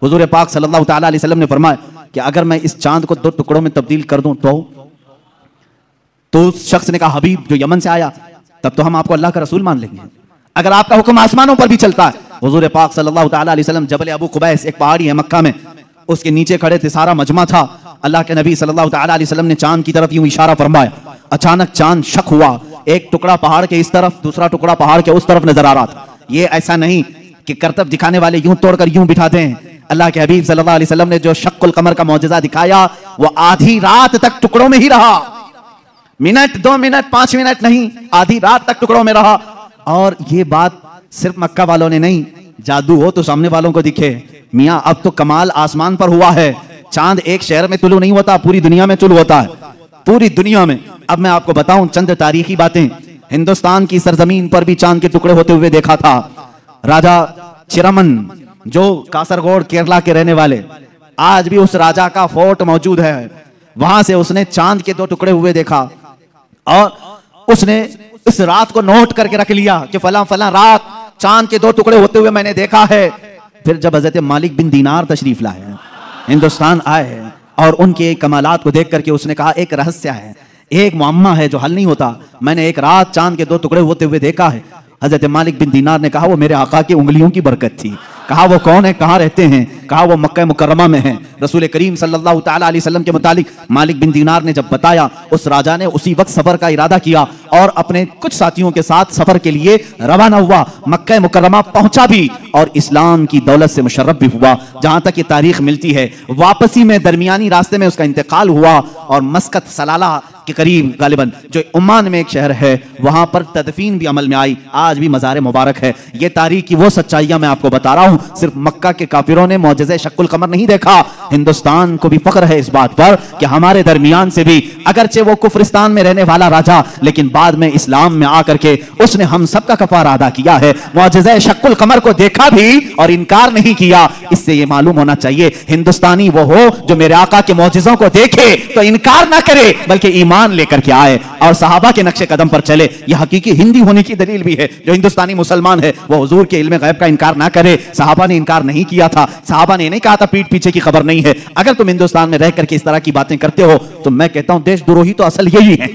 हुजूर पाक सल्लल्लाहु तआला अलैहि वसल्लम ने फरमाया कि अगर मैं इस चांद को 2 टुकड़ों में तब्दील कर दूं तो उस शख्स ने कहा हबीब जो यमन से आया, तब तो हम आपको अल्लाह का रसूल मान लेंगे। अगर आपका हुक्म आसमानों पर भी चलता है। हुजूर पाक सल्लल्लाहु तआला अलैहि वसल्लम जबल अबू कुबैस, एक पहाड़ी है मक्का में, उसके नीचे खड़े थे, सारा मजमा था। अल्लाह के नबी सल्लल्लाहु तआला अलैहि वसल्लम ने चांद की तरफ यूं इशारा फरमाया। अचानक चांद शक हुआ, एक टुकड़ा पहाड़ के इस तरफ, दूसरा टुकड़ा पहाड़ के उस तरफ नजर आ रहा था। ये ऐसा नहीं कि करतब दिखाने वाले यूं तोड़कर यूं बिठाते हैं। अल्लाह के हबीब सल्लल्लाहु अलैहि वसल्लम ने जो शक्कुल कमर का मौजज़ा दिखाया, वो आधी रात तक टुकड़ों में ही रहा। मिनट 2 मिनट 5 मिनट नहीं, आधी रात तक टुकड़ों में रहा। और ये बात सिर्फ मक्का वालों ने नहीं, जादू हो तो सामने वालों को दिखे। मियाँ अब तो कमाल आसमान पर हुआ है। चांद एक शहर में तुलू नहीं होता, पूरी दुनिया में तुलू होता है, पूरी दुनिया में। अब मैं आपको बताऊं चंद तारीखी बातें। हिंदुस्तान की सरजमीन पर भी चांद के टुकड़े होते हुए देखा था। राजा चिरमन, जो कासरगोड केरला के रहने वाले, आज भी उस राजा का फोर्ट मौजूद है। वहां से उसने चांद के 2 टुकड़े हुए देखा और उसने इस रात को नोट करके रख लिया कि फला फला रात चांद के 2 टुकड़े होते हुए मैंने देखा है। फिर जब हजरत मालिक बिन दीनार तशरीफ लाए, हिंदुस्तान आए और उनके कमालात को देख करके उसने कहा एक रहस्य है, एक मुअम्मा है जो हल नहीं होता। मैंने एक रात चांद के 2 टुकड़े होते हुए देखा है। हजरत मालिक बिन दीनार ने कहा वो मेरे आका की उंगलियों की बरकत थी। कहा वो कौन है, कहाँ रहते हैं? कहा वो मक्का मुकर्रमा में है। रसूल करीम सल्लल्लाहु तआला अलैहि वसल्लम के मुतालिक मालिक बिन दीनार ने जब बताया, उस राजा ने उसी वक्त सफर का इरादा किया और अपने कुछ साथियों के साथ सफर के लिए रवाना हुआ। मक्का मुकर्रमा पहुंचा भी और इस्लाम की दौलत से मुशर्रफ भी हुआ। जहां तक ये तारीख मिलती है, वापसी में दरमियानी रास्ते में उसका इंतकाल हुआ और मस्कत सलाला के करीब गालिबन जो ओमान में एक शहर है, वहां पर तदफीन भी अमल में आई। आज भी मज़ार मुबारक है। ये तारीख की वो सच्चाइयां मैं आपको बता रहा हूं। सिर्फ मक्का के काफिरों ने मौजज़े शक्कुल कमर नहीं देखा, हिंदुस्तान को भी फख्र है इस बात पर कि हमारे दरमियान से भी, अगरचे वो कुफ्रिस्तान में रहने वाला राजा, लेकिन बाद में इस्लाम में आकर के उसने हम सबका कफारा अदा किया है। मौजज़े शक्कुल कमर को देखा भी और इनकार नहीं किया। इससे ये मालूम होना चाहिए हिंदुस्तानी वो हो जो मेरे आका के मौजज़ों को देखे तो इनकार ना करे, बल्कि ईमान लेकर के आए और सहाबा के नक्शे कदम पर चले। यह हकीकी हिंदी होने की दलील भी है। जो हिंदुस्तानी मुसलमान है वो हुजूर के इल्म गैब का इनकार ना करे। सहाबा ने इनकार नहीं किया था। सहाबा ने नहीं कहा था पीठ पीछे की खबर नहीं है। अगर तुम हिंदुस्तान में रह करके इस तरह की बातें करते हो तो मैं कहता हूं देशद्रोही तो असल यही है।